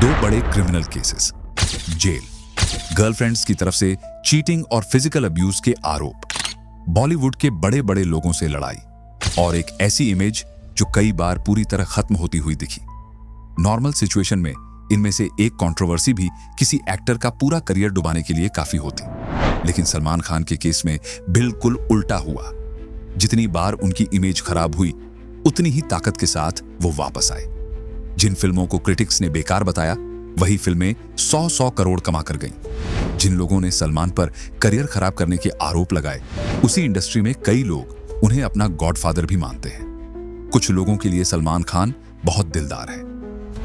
दो बड़े criminal cases, jail, girlfriends की तरफ से चीटिंग और फिजिकल अब्यूज के आरोप, बॉलीवुड के बड़े बड़े लोगों से लड़ाई और एक ऐसी इमेज जो कई बार पूरी तरह खत्म होती हुई दिखी। नॉर्मल सिचुएशन में इनमें से एक कंट्रोवर्सी भी किसी एक्टर का पूरा करियर डुबाने के लिए काफी होती, लेकिन सलमान खान के केस में बिल्कुल उल्टा हुआ। जितनी बार उनकी इमेज खराब हुई, उतनी ही ताकत के साथ वो वापस आए। जिन फिल्मों को क्रिटिक्स ने बेकार बताया, वही फिल्में 100 करोड़ कमा कर गईं। जिन लोगों ने सलमान पर करियर खराब करने के आरोप लगाए, उसी इंडस्ट्री में कई लोग उन्हें अपना गॉडफादर भी मानते हैं। कुछ लोगों के लिए सलमान खान बहुत दिलदार है,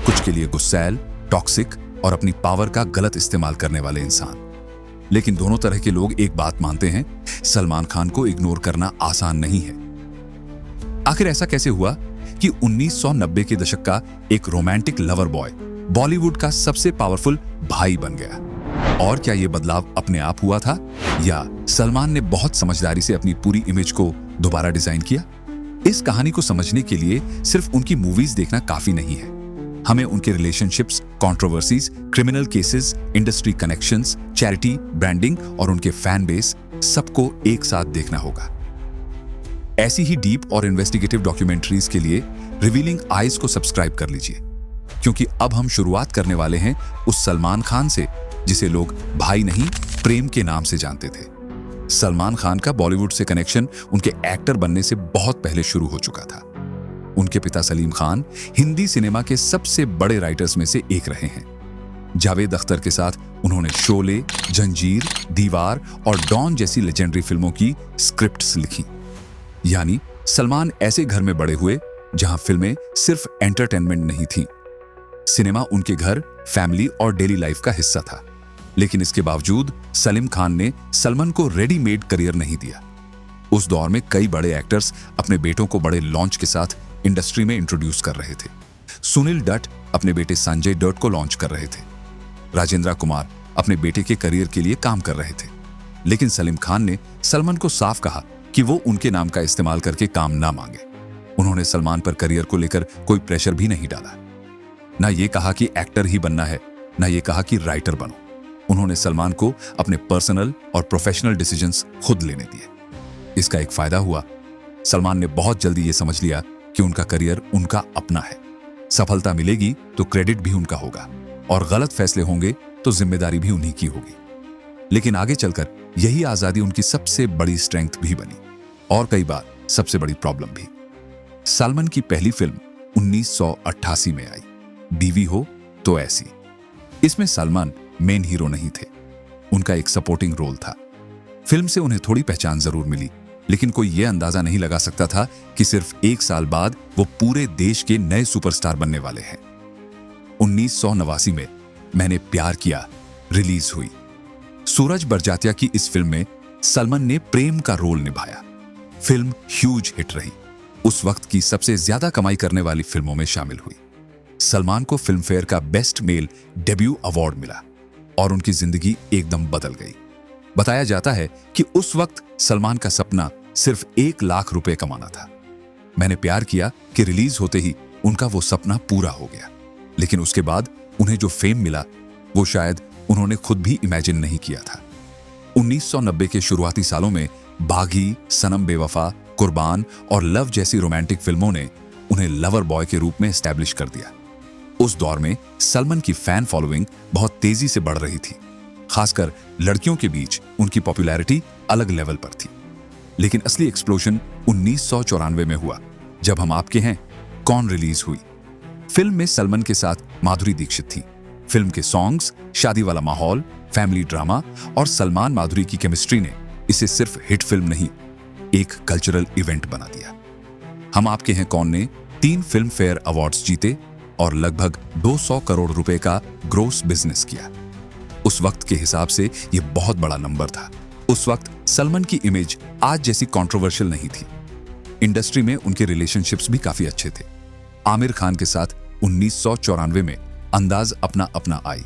कुछ के लिए गुस्सैल, टॉक्सिक और अपनी पावर का गलत इस्तेमाल करने वाले इंसान। लेकिन दोनों तरह के लोग एक बात मानते हैं, सलमान खान को इग्नोर करना आसान नहीं है। आखिर ऐसा कैसे हुआ कि 1990 के दशक का एक रोमांटिक लवर बॉय बॉलीवुड का सबसे पावरफुल भाई बन गया? और क्या यह बदलाव अपने आप हुआ था या सलमान ने बहुत समझदारी से अपनी पूरी इमेज को दोबारा डिजाइन किया? इस कहानी को समझने के लिए सिर्फ उनकी मूवीज देखना काफी नहीं है। हमें उनके relationships, controversies, criminal cases, industry connections, charity, branding और उनके फैन बेस सबको एक साथ देखना होगा। ऐसी ही डीप और इन्वेस्टिगेटिव डॉक्यूमेंट्रीज के लिए रिवीलिंग आइज को सब्सक्राइब कर लीजिए, क्योंकि अब हम शुरुआत करने वाले हैं उस सलमान खान से जिसे लोग भाई नहीं, प्रेम के नाम से जानते थे। सलमान खान का बॉलीवुड से कनेक्शन उनके एक्टर बनने से बहुत पहले शुरू हो चुका था। उनके पिता सलीम खान हिंदी सिनेमा के सबसे बड़े राइटर्स में से एक रहे हैं। जावेद अख्तर के साथ उन्होंने शोले, जंजीर, दीवार और डॉन जैसी लेजेंडरी फिल्मों की स्क्रिप्ट्स लिखी। यानी सलमान ऐसे घर में बड़े हुए जहां फिल्में सिर्फ एंटरटेनमेंट नहीं थीं। सिनेमा उनके घर, फैमिली और डेली लाइफ का हिस्सा था। लेकिन इसके बावजूद सलीम खान ने सलमान को रेडीमेड करियर नहीं दिया। उस दौर में कई बड़े एक्टर्स अपने बेटों को बड़े लॉन्च के साथ इंडस्ट्री में इंट्रोड्यूस कर रहे थे। सुनील दत्त अपने बेटे संजय दत्त को लॉन्च कर रहे थे। राजेंद्र कुमार अपने बेटे के करियर के लिए काम कर रहे थे। लेकिन सलीम खान ने सलमान को साफ कहा कि वो उनके नाम का इस्तेमाल करके काम ना मांगे। उन्होंने सलमान पर करियर को लेकर कोई प्रेशर भी नहीं डाला। ना ये कहा कि एक्टर ही बनना है, ना ये कहा कि राइटर बनो। उन्होंने सलमान को अपने पर्सनल और प्रोफेशनल डिसीजंस खुद लेने दिए। इसका एक फायदा हुआ, सलमान ने बहुत जल्दी ये समझ लिया कि उनका करियर उनका अपना है। सफलता मिलेगी तो क्रेडिट भी उनका होगा और गलत फैसले होंगे तो जिम्मेदारी भी उन्हीं की होगी। लेकिन आगे चलकर यही आजादी उनकी सबसे बड़ी स्ट्रेंथ भी बनी और कई बार सबसे बड़ी प्रॉब्लम भी। सलमान की पहली फिल्म 1988 में आई, बीवी हो तो ऐसी। इसमें सलमान मेन हीरो नहीं थे, उनका एक सपोर्टिंग रोल था। फिल्म से उन्हें थोड़ी पहचान जरूर मिली, लेकिन कोई यह अंदाजा नहीं लगा सकता था कि सिर्फ एक साल बाद वो पूरे देश के नए सुपरस्टार बनने वाले हैं। 1989 में मैंने प्यार किया रिलीज हुई। सूरज बरजात्या की इस फिल्म में सलमान ने प्रेम का रोल निभाया। फिल्म ह्यूज हिट रही, उस वक्त की सबसे ज्यादा कमाई करने वाली फिल्मों में शामिल हुई। सलमान को फिल्म फेयर का बेस्ट मेल डेब्यू अवार्ड मिला और उनकी जिंदगी एकदम बदल गई। बताया जाता है कि उस वक्त सलमान का सपना सिर्फ 1 लाख रुपए कमाना था। मैंने प्यार किया कि रिलीज होते ही उनका वो सपना पूरा हो गया। लेकिन उसके बाद उन्हें जो फेम मिला, वो शायद उन्होंने खुद भी इमेजिन नहीं किया था। 1990 के शुरुआती सालों में बागी, सनम बेवफा, कुर्बान और लव जैसी रोमांटिक फिल्मों ने उन्हें लवर बॉय के रूप में एस्टैब्लिश कर दिया। उस दौर में सलमान की फैन फॉलोइंग बहुत तेजी से बढ़ रही थी। खासकर लड़कियों के बीच उनकी पॉपुलैरिटी अलग लेवल पर थी। लेकिन असली एक्सप्लोजन 1994 में हुआ, जब हम आपके हैं कौन रिलीज हुई। फिल्म में सलमान के साथ माधुरी दीक्षित थी। फिल्म के सॉन्ग्स, शादी वाला माहौल, फैमिली ड्रामा और सलमान माधुरी की केमिस्ट्री ने इसे सिर्फ हिट फिल्म नहीं, एक कल्चरल इवेंट बना दिया। हम आपके हैं कौन ने 3 फिल्म फेयर अवार्ड्स जीते और लगभग 200 करोड़ रुपए का ग्रोस बिजनेस किया। उस वक्त के हिसाब से यह बहुत बड़ा नंबर था। उस वक्त सलमान की इमेज आज जैसी कंट्रोवर्शियल नहीं थी। इंडस्ट्री में उनके रिलेशनशिप्स भी काफी अच्छे थे। आमिर खान के साथ 1994 में अंदाज अपना अपना आई।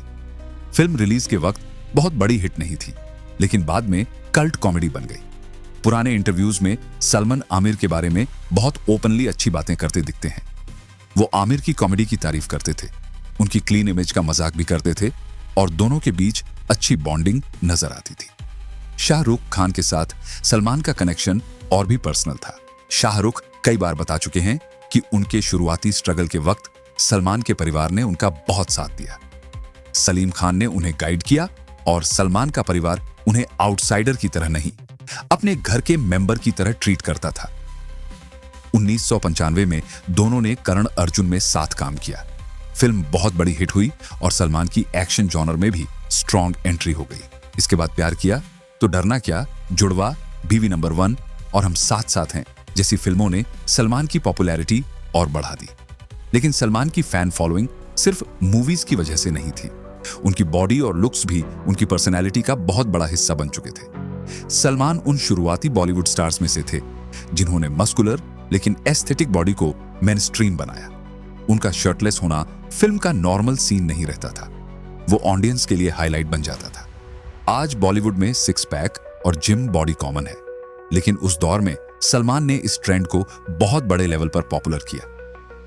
फिल्म रिलीज के वक्त बहुत बड़ी हिट नहीं थी, लेकिन बाद में कल्ट कॉमेडी बन गई। पुराने इंटरव्यूज में सलमान आमिर के बारे में बहुत ओपनली अच्छी बातें करते दिखते हैं। वो आमिर की कॉमेडी की तारीफ करते थे। उनकी क्लीन इमेज का मजाक भी करते थे और दोनों के बीच अच्छी बॉन्डिंग नजर आती थी। शाहरुख खान के साथ सलमान का कनेक्शन और भी पर्सनल था। शाहरुख कई बार बता चुके हैं कि उनके शुरुआती स्ट्रगल के वक्त सलमान के परिवार ने उनका बहुत साथ दिया। सलीम खान ने उन्हें गाइड किया और सलमान का परिवार उन्हें आउटसाइडर की तरह नहीं, अपने घर के मेंबर की तरह ट्रीट करता था। 1995 में दोनों ने करण अर्जुन में साथ काम किया। फिल्म बहुत बड़ी हिट हुई और सलमान की एक्शन जॉनर में भी स्ट्रॉन्ग एंट्री हो गई। इसके बाद प्यार किया तो डरना क्या, जुड़वा, बीवी नंबर 1 और हम साथ साथ हैं जैसी फिल्मों ने सलमान की पॉपुलैरिटी और बढ़ा दी। लेकिन सलमान की फैन फॉलोइंग सिर्फ मूवीज की वजह से नहीं थी, उनकी बॉडी और लुक्स भी उनकी पर्सनैलिटी का बहुत बड़ा हिस्सा बन चुके थे। सलमान उन शुरुआती बॉलीवुड स्टार्स में से थे जिन्होंने मस्कुलर लेकिन एस्थेटिक बॉडी को मेनस्ट्रीम बनाया। उनका शर्टलेस होना फिल्म का नॉर्मल सीन नहीं रहता था, वो ऑडियंस के लिए हाईलाइट बन जाता था। आज बॉलीवुड में सिक्स पैक और जिम बॉडी कॉमन है, लेकिन उस दौर में सलमान ने इस ट्रेंड को बहुत बड़े लेवल पर पॉपुलर किया।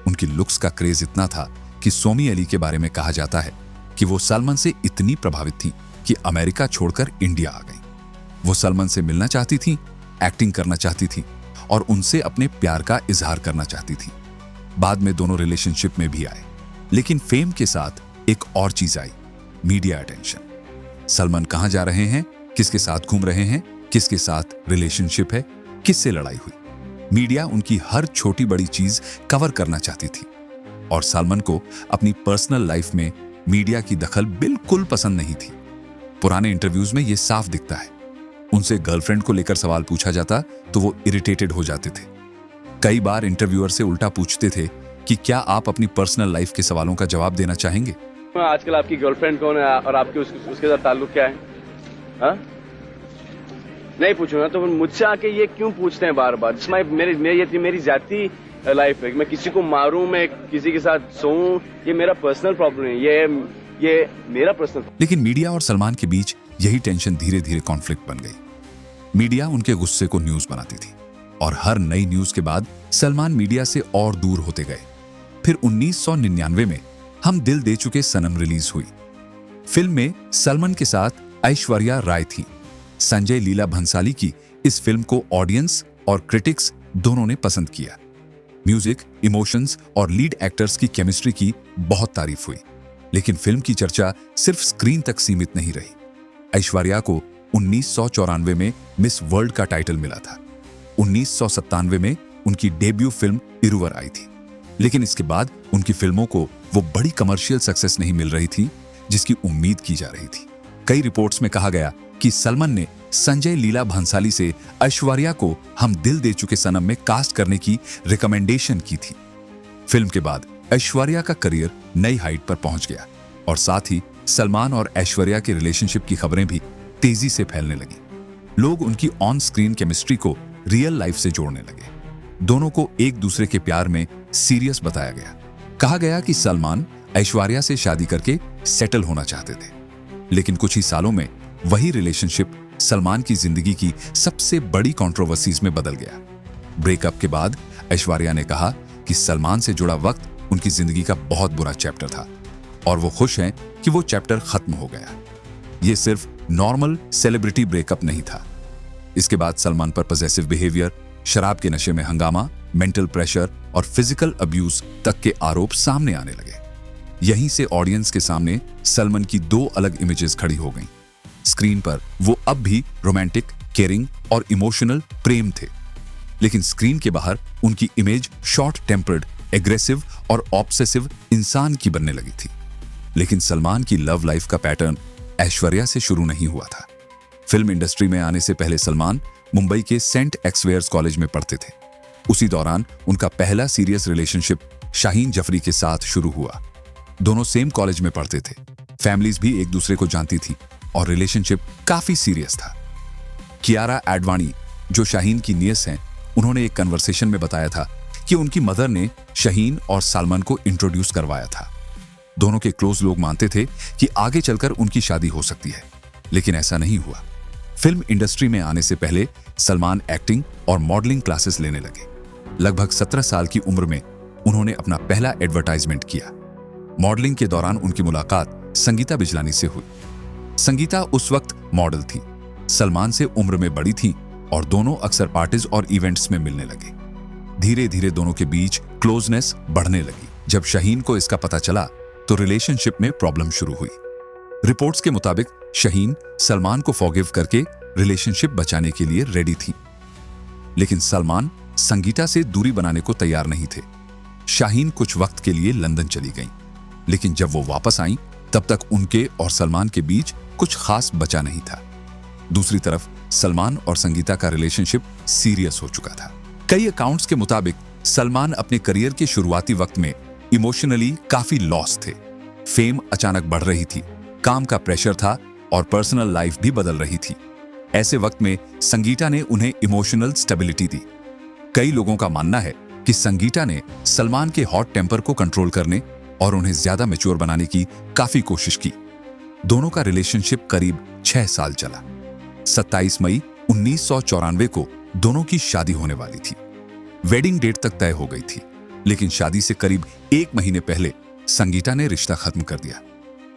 उनकी लुक्स का क्रेज इतना था कि सोमी अली के बारे में कहा जाता है कि वो सलमान से इतनी प्रभावित थी कि अमेरिका छोड़कर इंडिया आ गई। वो सलमान से मिलना चाहती थी, एक्टिंग करना चाहती थी और उनसे अपने प्यार का इजहार करना चाहती थी। बाद में दोनों रिलेशनशिप में भी आए, लेकिन फेम के साथ एक और चीज आई, मीडिया अटेंशन। सलमान कहां जा रहे हैं, किसके साथ घूम रहे हैं, किसके साथ रिलेशनशिप है, किससे लड़ाई हुई, मीडिया उनकी हर छोटी बड़ी चीज कवर करना चाहती थी और सलमान को अपनी पर्सनल लाइफ में मीडिया की दखल बिल्कुल पसंद नहीं थी। पुराने इंटरव्यूज में यह साफ दिखता है। उनसे गर्लफ्रेंड को लेकर सवाल पूछा जाता तो वो इरिटेटेड हो जाते थे। कई बार इंटरव्यूअर से उल्टा पूछते थे कि क्या आप अपनी पर्सनल लाइफ के सवालों का जवाब देना चाहेंगे। आजकल आपकी गर्लफ्रेंड कौन है और आपके उसके साथ ताल्लुक क्या है? हा? नहीं पूछूंगा तो मुझसे आके ये क्यों पूछते हैं बार बार? मेरी जाती लाइफ है, मैं किसी को मारूं, मैं किसी के साथ सोऊं, ये मेरा पर्सनल प्रॉब्लम है, ये मेरा पर्सनल। लेकिन मीडिया और सलमान के बीच यही टेंशन धीरे धीरे कॉन्फ्लिक्ट बन गई। मीडिया उनके गुस्से को न्यूज बनाती थी और हर नई न्यूज के बाद सलमान मीडिया से और दूर होते गए। फिर 1999 में हम दिल दे चुके सनम रिलीज हुई। फिल्म में सलमान के साथ ऐश्वर्या राय थी। संजय लीला भंसाली की इस फिल्म को ऑडियंस और क्रिटिक्स दोनों ने पसंद किया। म्यूजिक, इमोशंस और लीड एक्टर्स की केमिस्ट्री की बहुत तारीफ हुई। लेकिन फिल्म की चर्चा सिर्फ स्क्रीन तक सीमित नहीं रही। ऐश्वर्या को 1994 में मिस वर्ल्ड का टाइटल मिला था। 1997 में उनकी डेब्यू फिल्म इरुवर आई थी। लेकिन इसके बाद उनकी फिल्मों को वो बड़ी कमर्शियल सक्सेस नहीं मिल रही थी जिसकी उम्मीद की जा रही थी। कई रिपोर्ट्स में कहा गया कि सलमान ने संजय लीला भंसाली से ऐश्वर्या को हम दिल दे चुके सनम में कास्ट करने की रिकमेंडेशन की थी। फिल्म के बाद ऐश्वर्या का करियर नई हाइट पर पहुंच गया और साथ ही सलमान और ऐश्वर्या के रिलेशनशिप की खबरें भी तेजी से फैलने लगी। लोग उनकी ऑन स्क्रीन केमिस्ट्री को रियल लाइफ से जोड़ने लगे। दोनों को एक दूसरे के प्यार में सीरियस बताया गया। कहा गया कि सलमान ऐश्वर्या से शादी करके सेटल होना चाहते थे। लेकिन कुछ ही सालों में वही रिलेशनशिप सलमान की जिंदगी की सबसे बड़ी कंट्रोवर्सीज में बदल गया। ब्रेकअप के बाद ऐश्वर्या ने कहा कि सलमान से जुड़ा वक्त उनकी जिंदगी का बहुत बुरा चैप्टर था और वो खुश हैं कि वो चैप्टर खत्म हो गया। ये सिर्फ नॉर्मल सेलिब्रिटी ब्रेकअप नहीं था। इसके बाद सलमान पर पॉसेसिव बिहेवियर, शराब के नशे में हंगामा, मेंटल प्रेशर और फिजिकल अब्यूज तक के आरोप सामने आने लगे। यहीं से ऑडियंस के सामने सलमान की दो अलग इमेजेस खड़ी हो गईं। स्क्रीन पर वो अब भी रोमांटिक, केयरिंग और इमोशनल प्रेम थे, लेकिन स्क्रीन के बाहर उनकी इमेज शॉर्ट टेम्पर्ड, एग्रेसिव और ऑब्सेसिव इंसान की बनने लगी थी। लेकिन सलमान की लव लाइफ का पैटर्न ऐश्वर्या से शुरू नहीं हुआ था। फिल्म इंडस्ट्री में आने से पहले सलमान मुंबई के सेंट एक्सवेयर्स कॉलेज में पढ़ते थे। उसी दौरान उनका पहला सीरियस रिलेशनशिप शाहीन जफरी के साथ शुरू हुआ। दोनों सेम कॉलेज में पढ़ते थे, फैमिलीज भी एक दूसरे को जानती थी और रिलेशनशिप काफी सीरियस था। कियारा एडवाणी, जो शाहीन की नियस हैं, उन्होंने एक कन्वर्सेशन में बताया था कि उनकी मदर ने शाहीन और सलमान को इंट्रोड्यूस करवाया था। दोनों के क्लोज लोग मानते थे कि आगे चलकर उनकी शादी हो सकती है, लेकिन ऐसा नहीं हुआ। फिल्म इंडस्ट्री में आने से पहले सलमान एक्टिंग और मॉडलिंग क्लासेस लेने लगे। लगभग 17 साल की उम्र में उन्होंने अपना पहला एडवर्टाइजमेंट किया। मॉडलिंग के दौरान उनकी मुलाकात संगीता बिजलानी से हुई। संगीता उस वक्त मॉडल थी, सलमान से उम्र में बड़ी थी और दोनों अक्सर पार्टीज और इवेंट्स में मिलने लगे। धीरे धीरे दोनों के बीच क्लोजनेस बढ़ने लगी। जब शाहीन को इसका पता चला तो रिलेशनशिप में प्रॉब्लम शुरू हुई। रिपोर्ट्स के मुताबिक शाहीन सलमान को फॉरगिव करके रिलेशनशिप बचाने के लिए रेडी थी, लेकिन सलमान संगीता से दूरी बनाने को तैयार नहीं थे। शाहीन कुछ वक्त के लिए लंदन चली गईं, लेकिन जब वो वापस आईं तब तक उनके और सलमान के बीच कुछ खास बचा नहीं था। दूसरी तरफ सलमान और संगीता का रिलेशनशिप सीरियस हो चुका था। कई अकाउंट्स के मुताबिक सलमान अपने करियर के शुरुआती वक्त में इमोशनली काफी लॉस थे। फेम अचानक बढ़ रही थी, काम का प्रेशर था और पर्सनल लाइफ भी बदल रही थी। ऐसे वक्त में संगीता ने उन्हें इमोशनल स्टेबिलिटी दी। कई लोगों का मानना है कि संगीता ने सलमान के हॉट टेम्पर को कंट्रोल करने और उन्हें ज्यादा मैच्योर बनाने की काफी कोशिश की। दोनों का रिलेशनशिप करीब 6 साल चला। 27 मई 1994 को दोनों की शादी होने वाली थी। वेडिंग डेट तक तय हो गई थी, लेकिन शादी से करीब 1 महीने पहले संगीता ने रिश्ता खत्म कर दिया।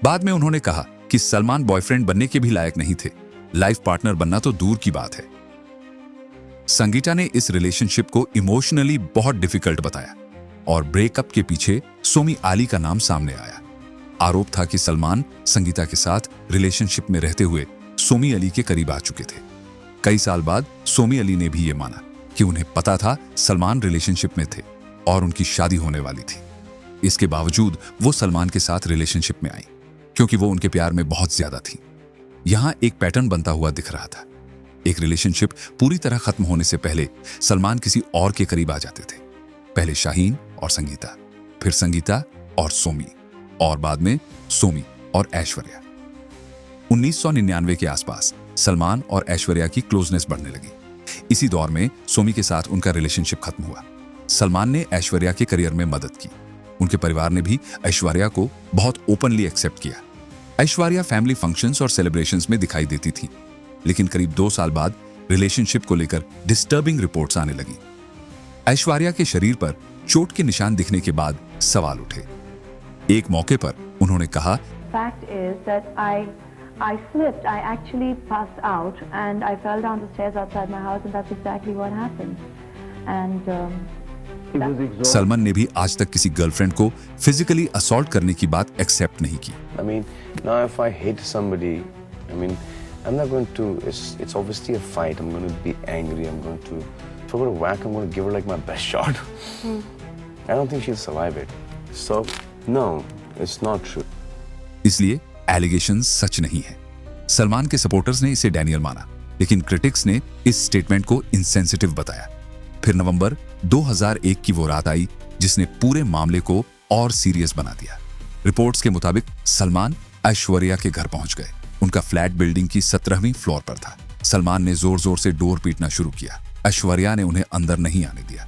बाद में उन्होंने कहा कि सलमान बॉयफ्रेंड बनने के भी लायक नहीं थे, लाइफ पार्टनर बनना तो दूर की बात है। संगीता ने इस रिलेशनशिप को इमोशनली बहुत डिफिकल्ट बताया और ब्रेकअप के पीछे सोमी अली का नाम सामने आया। आरोप था कि सलमान संगीता के साथ रिलेशनशिप में रहते हुए सोमी अली के करीब आ चुके थे। कई साल बाद सोमी अली ने भी ये माना कि उन्हें पता था सलमान रिलेशनशिप में थे और उनकी शादी होने वाली थी। इसके बावजूद वो सलमान के साथ रिलेशनशिप में आई क्योंकि वो उनके प्यार में बहुत ज्यादा थी। यहां एक पैटर्न बनता हुआ दिख रहा था। एक रिलेशनशिप पूरी तरह खत्म होने से पहले सलमान किसी और के करीब आ जाते थे। पहले शाहीन और संगीता, फिर संगीता और सोमी, और बाद में सोमी और ऐश्वर्या। 1999 के आसपास सलमान और ऐश्वर्या की क्लोजनेस बढ़ने लगी। इसी दौर में सोमी के साथ उनका रिलेशनशिप खत्म हुआ। सलमान ने ऐश्वर्या के करियर में मदद की। उनके परिवार ने भी ऐश्वर्या को बहुत ओपनली एक्सेप्ट किया। ऐश्वर्या फैमिली फंक्शंस और सेलिब्रेशंस में दिखाई देती थी, लेकिन करीब 2 साल बाद रिलेशनशिप को लेकर डिस्टर्बिंग रिपोर्ट्स आने लगी। ऐश्वर्या के शरीर पर चोट के निशान दिखने के बाद सवाल उठे। एक मौके पर उन्होंने कहा, Fact is that I slipped. I actually passed out and I fell down the stairs outside my house, and that's exactly what happened. And Salman ने भी आज तक किसी गर्लफ्रेंड को फिजिकली असॉल्ट करने की बात एक्सेप्ट नहीं की। I mean, now if I hate somebody, I mean, I'm not going to. It's obviously a fight. I'm going to be angry. I'm going to throw her a whack. I'm going to give her like my best shot. I don't think she'll survive it. So no, it's not true. इसलिए allegations सच नहीं है। सलमान के supporters ने इसे Daniel माना, लेकिन critics ने इस स्टेटमेंट को इनसेंसिटिव बताया। फिर नवंबर 2001 की वो रात आई जिसने पूरे मामले को और सीरियस बना दिया। रिपोर्ट्स के मुताबिक सलमान ऐश्वर्या के घर पहुंच गए। उनका फ्लैट बिल्डिंग की 17वीं फ्लोर पर था। सलमान ने जोर जोर से डोर पीटना शुरू किया। ऐश्वर्या ने उन्हें अंदर नहीं आने दिया।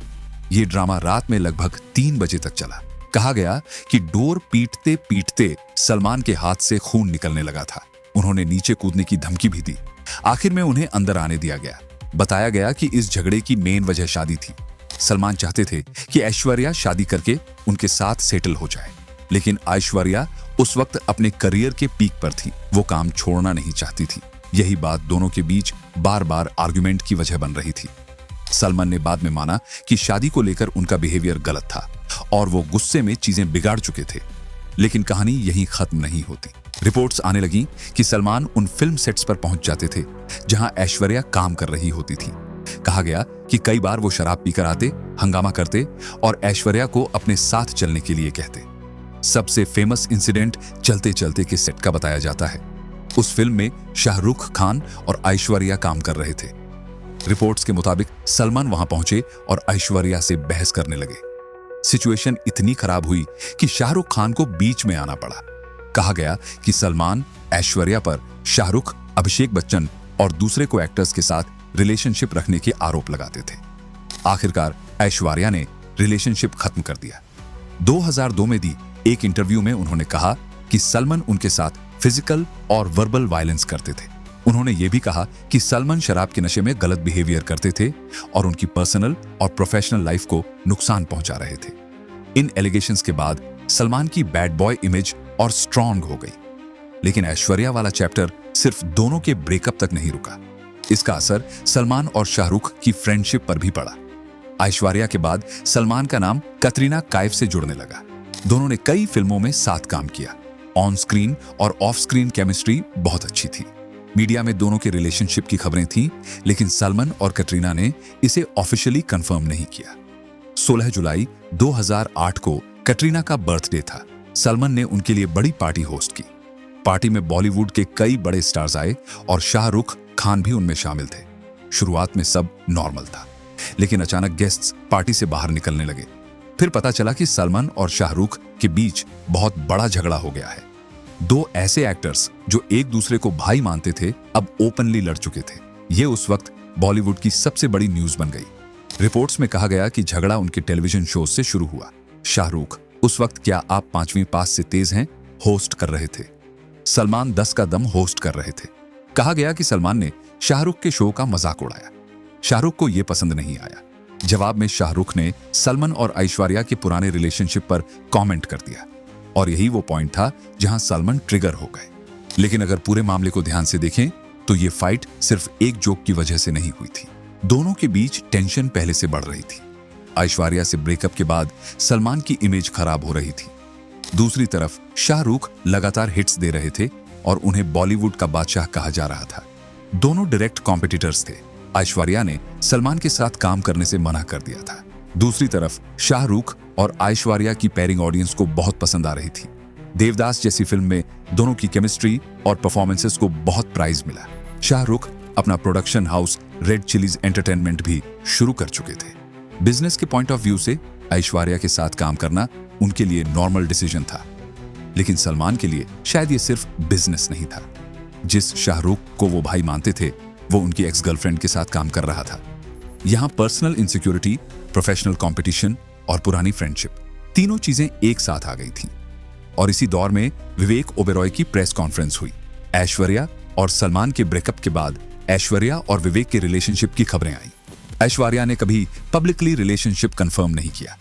ये ड्रामा रात में लगभग 3 बजे तक चला। कहा गया कि डोर पीटते पीटते सलमान के हाथ से खून निकलने लगा था। उन्होंने नीचे कूदने की धमकी भी दी। आखिर में उन्हें अंदर आने दिया गया। बताया गया कि इस झगड़े की मेन वजह शादी थी। सलमान चाहते थे कि ऐश्वर्या शादी करके उनके साथ सेटल हो जाए, लेकिन ऐश्वर्या उस वक्त अपने करियर के पीक पर थी। वो काम छोड़ना नहीं चाहती थी। यही बात दोनों के बीच बार बार आर्गुमेंट की वजह बन रही थी। सलमान ने बाद में माना कि शादी को लेकर उनका बिहेवियर गलत था और वो गुस्से में चीजें बिगाड़ चुके थे, लेकिन कहानी यहीं खत्म नहीं होती। रिपोर्ट्स आने लगी कि सलमान उन फिल्म सेट्स पर पहुंच जाते थे जहां ऐश्वर्या काम कर रही होती थी। कहा गया कि कई बार वो शराब पीकर आते, हंगामा करते और ऐश्वर्या को अपने साथ चलने के लिए कहते। सबसे फेमस इंसिडेंट चलते चलते के सेट का बताया जाता है। उस फिल्म में शाहरुख खान और ऐश्वर्या काम कर रहे थे। रिपोर्ट्स के मुताबिक सलमान वहां पहुंचे और ऐश्वर्या से बहस करने लगे। सिचुएशन इतनी खराब हुई कि शाहरुख खान को बीच में आना पड़ा। कहा गया कि सलमान ऐश्वर्या पर शाहरुख, अभिषेक बच्चन और दूसरे को एक्टर्स के साथ रिलेशनशिप रखने के आरोप लगाते थे। आखिरकार ऐश्वर्या ने रिलेशनशिप खत्म कर दिया। 2002 में दी एक इंटरव्यू में उन्होंने कहा कि सलमान उनके साथ फिजिकल और वर्बल वायलेंस करते थे। उन्होंने ये भी कहा कि सलमान शराब के नशे में गलत बिहेवियर करते थे और उनकी पर्सनल और प्रोफेशनल लाइफ को नुकसान पहुंचा रहे थे। इन एलिगेशंस के बाद सलमान की बैड बॉय इमेज और स्ट्रॉन्ग हो गई। लेकिन ऐश्वर्या वाला चैप्टर सिर्फ दोनों के ब्रेकअप तक नहीं रुका। इसका असर सलमान और शाहरुख की फ्रेंडशिप पर भी पड़ा। ऐश्वर्या के बाद सलमान का नाम कटरीना कैफ से जुड़ने लगा। दोनों ने कई फिल्मों में साथ काम किया। ऑन स्क्रीन और ऑफ स्क्रीन केमिस्ट्री बहुत अच्छी थी। मीडिया में दोनों के रिलेशनशिप की खबरें थीं, लेकिन सलमान और कटरीना ने इसे ऑफिशियली कंफर्म नहीं किया। 16 जुलाई 2008 को कटरीना का बर्थडे था। सलमान ने उनके लिए बड़ी पार्टी होस्ट की। पार्टी में बॉलीवुड के कई बड़े स्टार्स आए और शाहरुख खान भी उनमें शामिल थे। शुरुआत में सब नॉर्मल था, लेकिन अचानक गेस्ट्स पार्टी से बाहर निकलने लगे। फिर पता चला कि सलमान और शाहरुख के बीच बहुत बड़ा झगड़ा हो गया है। दो ऐसे एक्टर्स जो एक दूसरे को भाई मानते थे, अब ओपनली लड़ चुके थे। ये उस वक्त बॉलीवुड की सबसे बड़ी न्यूज बन गई। रिपोर्ट्स में कहा गया कि झगड़ा उनके टेलीविजन शो से शुरू हुआ। शाहरुख उस वक्त क्या आप 5वीं पास से तेज हैं होस्ट कर रहे थे। सलमान 10 का दम होस्ट कर रहे थे। कहा गया कि सलमान ने शाहरुख के शो का मजाक उड़ाया। शाहरुख को यह पसंद नहीं आया। जवाब में शाहरुख ने सलमान और ऐश्वर्या के पुराने रिलेशनशिप पर कमेंट कर दिया, और यही वो पॉइंट था जहां सलमान ट्रिगर हो गए। लेकिन अगर पूरे मामले को ध्यान से देखें तो ये फाइट सिर्फ एक जोक की वजह से नहीं हुई थी। दोनों के बीच टेंशन पहले से बढ़ रही थी। ऐश्वर्या से ब्रेकअप के बाद सलमान की इमेज खराब हो रही थी। दूसरी तरफ शाहरुख लगातार हिट्स दे रहे थे और उन्हें बॉलीवुड का बादशाह कहा जा रहा था। दोनों डायरेक्ट कॉम्पिटिटर्स थे। ऐश्वर्या ने सलमान के साथ काम करने से मना कर दिया था। दूसरी तरफ शाहरुख और ऐश्वर्या की पेयरिंग ऑडियंस को बहुत पसंद आ रही थी। देवदास जैसी फिल्म में दोनों की केमिस्ट्री और परफॉर्मेंसेस को बहुत प्राइज मिला। शाहरुख अपना production house red chillies entertainment भी शुरू कर चुके थे। बिजनेस के पॉइंट ऑफ व्यू से ऐश्वर्या के साथ काम करना उनके लिए नॉर्मल डिसीजन था, लेकिन सलमान के लिए शायद ये सिर्फ बिजनेस नहीं था। जिस शाहरुख को वो भाई मानते थे, वो उनकी एक्स गर्लफ्रेंड के साथ काम कर रहा था। यहां पर्सनल इनसिक्योरिटी, प्रोफेशनल कंपटीशन और पुरानी फ्रेंडशिप, तीनों चीजें एक साथ आ गई थीं। और इसी दौर में विवेक ओबेरॉय की प्रेस कॉन्फ्रेंस हुई। ऐश्वर्या और सलमान के ब्रेकअप के बाद ऐश्वर्या और विवेक के रिलेशनशिप की खबरें आई। ऐश्वर्या ने कभी पब्लिकली रिलेशनशिप कंफर्म नहीं किया,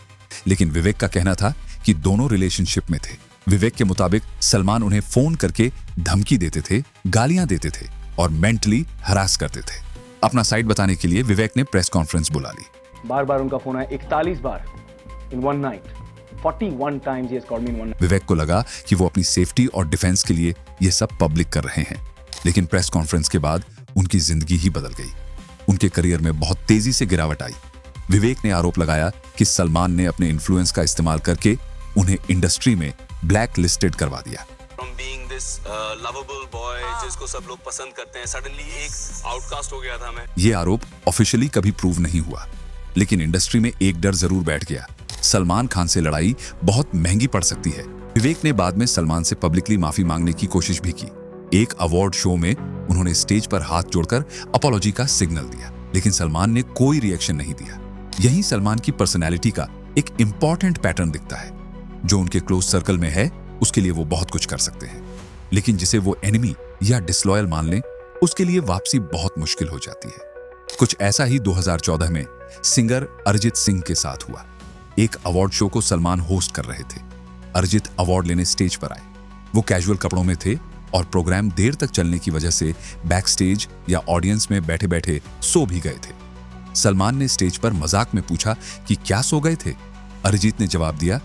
लेकिन विवेक का कहना था कि दोनों रिलेशनशिप में थे। विवेक के मुताबिक सलमान उन्हें फोन करके धमकी देते थे, गालियां देते थे और मेंटली हरास करते थे। अपना साइड बताने के लिए विवेक ने प्रेस कॉन्फ्रेंस बुला ली। बार बार उनका फोन आया, 41 बार in one night, 41 times he has called me in one night. Vivek को लगा कि वो अपनी सेफ्टी और डिफेंस के लिए ये सब पब्लिक कर रहे हैं, लेकिन प्रेस कॉन्फ्रेंस के बाद उनकी जिंदगी ही बदल गई। उनके करियर में बहुत तेजी से गिरावट आई। विवेक ने आरोप लगाया कि सलमान ने अपने इन्फ्लुएंस का इस्तेमाल करके उन्हें इंडस्ट्री में ब्लैक लिस्टेड करवा दिया। From being this lovable boy जिसको सब लोग पसंद करते हैं, सडनली एक आउटकास्ट हो गया था मैं। ये आरोप ऑफिशियली कभी प्रूव नहीं हुआ, लेकिन इंडस्ट्री में एक डर जरूर बैठ गया। सलमान खान से लड़ाई बहुत महंगी पड़ सकती है। विवेक ने बाद में सलमान से पब्लिकली माफी मांगने की कोशिश भी की। एक अवार्ड शो में उन्होंने स्टेज पर हाथ जोड़कर अपॉलॉजी का सिग्नल दिया, लेकिन सलमान ने कोई रिएक्शन नहीं दिया। यही सलमान की पर्सनैलिटी का एक इंपॉर्टेंट पैटर्न दिखता है। जो उनके क्लोज सर्कल में है, उसके लिए वो बहुत कुछ कर सकते हैं, लेकिन जिसे वो एनिमी या डिसलॉयल मान लें, उसके लिए वापसी बहुत मुश्किल हो जाती है। कुछ ऐसा ही 2014 में सिंगर अरिजीत सिंह के साथ हुआ। एक अवार्ड शो को सलमान होस्ट कर रहे थे। अरिजीत अवार्ड लेने स्टेज पर आए। वो कैजुअल कपड़ों में थे और प्रोग्राम देर तक चलने की वजह से बैक स्टेज या ऑडियंस में बैठे बैठे सो भी गए थे। सलमान ने स्टेज पर मजाक में पूछा कि क्या सो गए थे। अरिजीत ने जवाब दिया,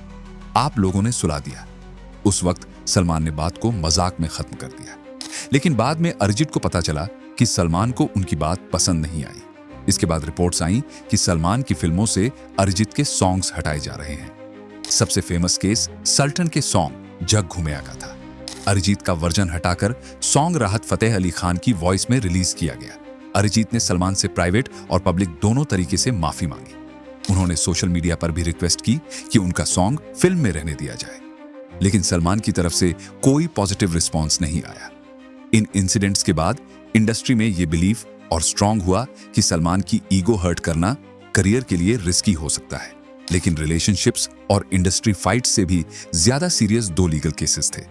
आप लोगों ने सुला दिया। उस वक्त सलमान ने बात को मजाक में खत्म कर दिया, लेकिन बाद में अरिजीत को पता चला कि सलमान को उनकी बात पसंद नहीं आई। इसके बाद रिपोर्ट्स आईं कि सलमान की फिल्मों से अरिजीत के सॉन्ग्स हटाए जा रहे हैं। सबसे फेमस केस सल्टन के सॉन्ग जग घुमेया का था। अरिजीत का वर्जन हटाकर सॉन्ग राहत फतेह अली खान की वॉइस में रिलीज किया गया। अरिजीत ने सलमान से प्राइवेट और पब्लिक दोनों तरीके से माफी मांगी। उन्होंने सोशल मीडिया पर भी रिक्वेस्ट की कि उनका सॉन्ग फिल्म में रहने दिया जाए, लेकिन सलमान की तरफ से कोई पॉजिटिव रिस्पॉन्स नहीं आया। इन इंसिडेंट्स के बाद इंडस्ट्री में ये बिलीफ और स्ट्रांग हुआ कि सलमान की ईगो हर्ट करना करियर के लिए रिस्की हो सकता है। लेकिन रिलेशनशिप्स और इंडस्ट्री फाइट से भी ज्यादा सीरियस दो लीगल केसेस थे।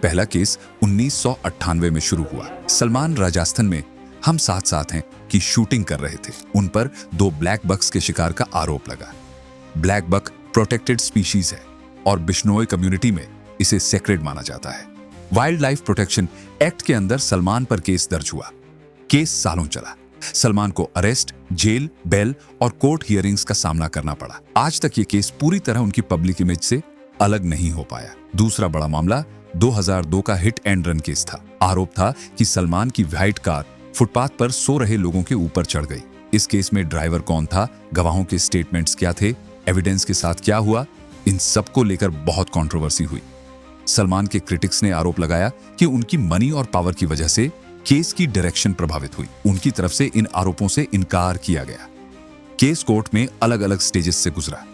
पहला केस 1998 में शुरू हुआ। सलमान राजस्थान में हम साथ साथ हैं की शूटिंग कर रहे थे। उन पर 2 ब्लैक बक्स के शिकार का आरोप लगा। ब्लैक बक प्रोटेक्टेड स्पीशीज है। और बिश्नोई कम्युनिटी में इसे सेक्रेड माना जाता है। वाइल्ड लाइफ प्रोटेक्शन एक्ट के अंदर सलमान पर केस दर्ज हुआ। केस सालों चला। सलमान को अरेस्ट, जेल, बेल और कोर्ट हियरिंग्स का सामना करना पड़ा। आज तक ये केस पूरी तरह उनकी पब्लिक इमेज से अलग नहीं हो पाया। दूसरा बड़ा मामला 2002 का हिट एंड रन केस था। आरोप था कि सलमान की व्हाइट कार फुटपाथ पर सो रहे लोगों के ऊपर चढ़ गई। इस केस में ड्राइवर कौन था, गवाहों के स्टेटमेंट्स क्या थे, एविडेंस के साथ क्या हुआ, इन सब को लेकर बहुत कंट्रोवर्सी हुई। सलमान के क्रिटिक्स ने आरोप लगाया कि उनकी मनी और पावर की वजह से केस की डायरेक्शन प्रभावित हुई। उनकी तरफ से इन आरोपों से इनकार किया गया। केस कोर्ट में अलग अलग स्टेजेस से गुजरा,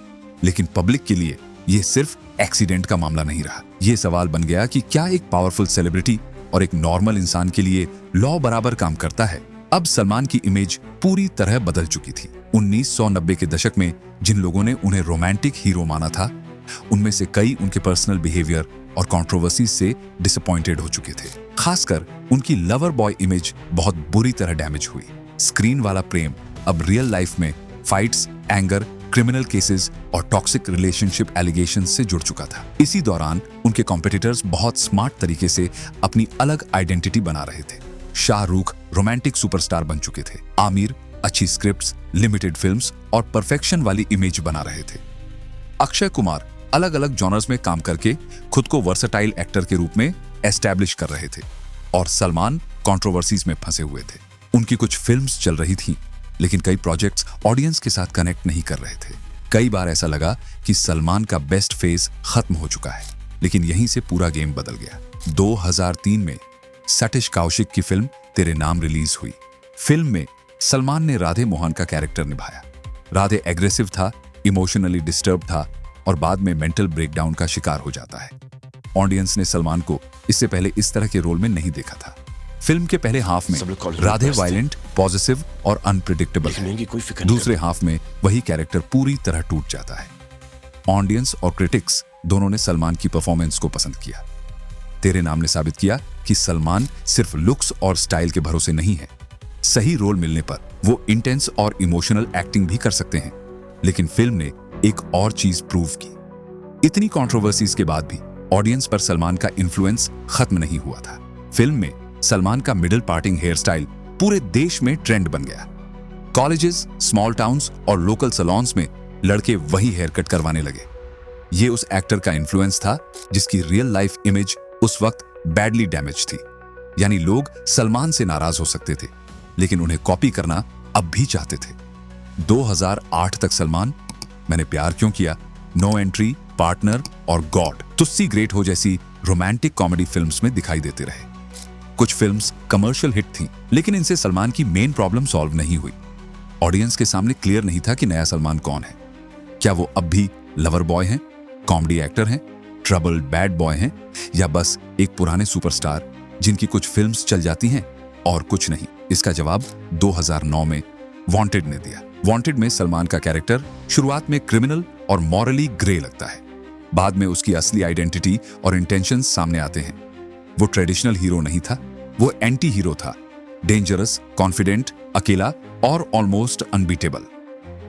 लेकिन पब्लिक के लिए यह सिर्फ एक्सीडेंट का मामला नहीं रहा। यह सवाल बन गया कि क्या एक पावरफुल सेलिब्रिटी और एक नॉर्मल इंसान के लिए लॉ बराबर काम करता है। अब सलमान की इमेज पूरी तरह बदल चुकी थी। 1990 के दशक में जिन लोगों ने उन्हें रोमांटिक हीरो माना था, उनमें से कई उनके पर्सनल बिहेवियर और कंट्रोवर्सी से डिसअपॉइंटेड हो चुके थे। खासकर उनकी लवर बॉय इमेज बहुत बुरी तरह डैमेज हुई। स्क्रीन वाला प्रेम अब रियल लाइफ में फाइट्स, एंगर, क्रिमिनल केसेस और टॉक्सिक रिलेशनशिप एलिगेशन से जुड़ चुका था। इसी दौरान उनके कॉम्पिटिटर्स बहुत स्मार्ट तरीके से अपनी अलग आइडेंटिटी बना रहे थे। शाहरुख रोमांटिक सुपरस्टार बन चुके थे। आमिर अच्छी स्क्रिप्ट्स, लिमिटेड फिल्म्स और परफेक्शन वाली इमेज बना रहे थे। अक्षय कुमार अलग अलग जॉनर्स में काम करके खुद को वर्सेटाइल एक्टर के रूप में एस्टैब्लिश कर रहे थे। और सलमान कंट्रोवर्सीज में फंसे हुए थे। उनकी कुछ फिल्म्स चल रही थीं, लेकिन कई प्रोजेक्ट्स ऑडियंस के साथ कनेक्ट नहीं कर रहे थे। कई बार ऐसा लगा कि सलमान का बेस्ट फेज खत्म हो चुका है, लेकिन यहीं से पूरा गेम बदल गया। 2003 में सतीश कौशिक की फिल्म तेरे नाम रिलीज हुई। फिल्म में सलमान ने राधे मोहन का कैरेक्टर निभाया। राधे एग्रेसिव था, इमोशनली डिस्टर्ब था और बाद में मेंटल ब्रेकडाउन का शिकार हो जाता है। ऑडियंस ने सलमान को इससे पहले इस तरह के रोल में नहीं देखा था। फिल्म के पहले हाफ में राधे वायलेंट, पॉजिटिव और अनप्रिडिक्टेबल है। दूसरे हाफ में वही कैरेक्टर पूरी तरह टूट जाता है। ऑडियंस और क्रिटिक्स दोनों ने सलमान की परफॉर्मेंस को पसंद किया। तेरे नाम ने साबित किया कि सलमान सिर्फ लुक्स और स्टाइल के भरोसे नहीं है। सही रोल मिलने पर वो इंटेंस और इमोशनल एक्टिंग भी कर सकते हैं। लेकिन फिल्म ने एक और चीज प्रूव की। इतनी कंट्रोवर्सीज के बाद भी ऑडियंस पर सलमान का इन्फ्लुएंस खत्म नहीं हुआ था। फिल्म में सलमान का मिडिल पार्टिंग हेयर स्टाइल पूरे देश में ट्रेंड बन गया। कॉलेजेस, स्मॉल टाउन्स और लोकल सैलून्स में लड़के वही हेयर कट करवाने लगे। ये उस एक्टर का इन्फ्लुएंस था जिसकी रियल लाइफ इमेज उस वक्त बैडली डैमेज थी। यानी लोग सलमान से नाराज हो सकते थे, लेकिन उन्हें कॉपी करना अब भी चाहते थे। 2008 तक सलमान मैंने प्यार क्यों किया, नो एंट्री, पार्टनर और गॉड, तुस्सी ग्रेट हो जैसी रोमांटिक कॉमेडी फिल्म्स में दिखाई देते रहे। कुछ फिल्म्स कमर्शियल हिट थीं, लेकिन इनसे सलमान की मेन प्रॉब्लम सॉल्व नहीं हुई। ऑडियंस के सामने क्लियर नहीं था कि नया सलमान कौन है। क्या वो अब भी लवर बॉय हैं, कॉमेडी एक्टर हैं, ट्रबल्ड बैड बॉय हैं, या बस एक पुराने सुपरस्टार जिनकी कुछ फिल्म्स चल जाती हैं और कुछ नहीं? इसका जवाब 2009 में वांटेड ने दिया। वांटेड में सलमान का कैरेक्टर शुरुआत में क्रिमिनल और मॉरली ग्रे लगता है। बाद में उसकी असली आइडेंटिटी और इंटेंशंस सामने आते हैं। वो ट्रेडिशनल हीरो नहीं था, वो एंटी हीरो था। डेंजरस, कॉन्फिडेंट, अकेला और ऑलमोस्ट अनबीटेबल।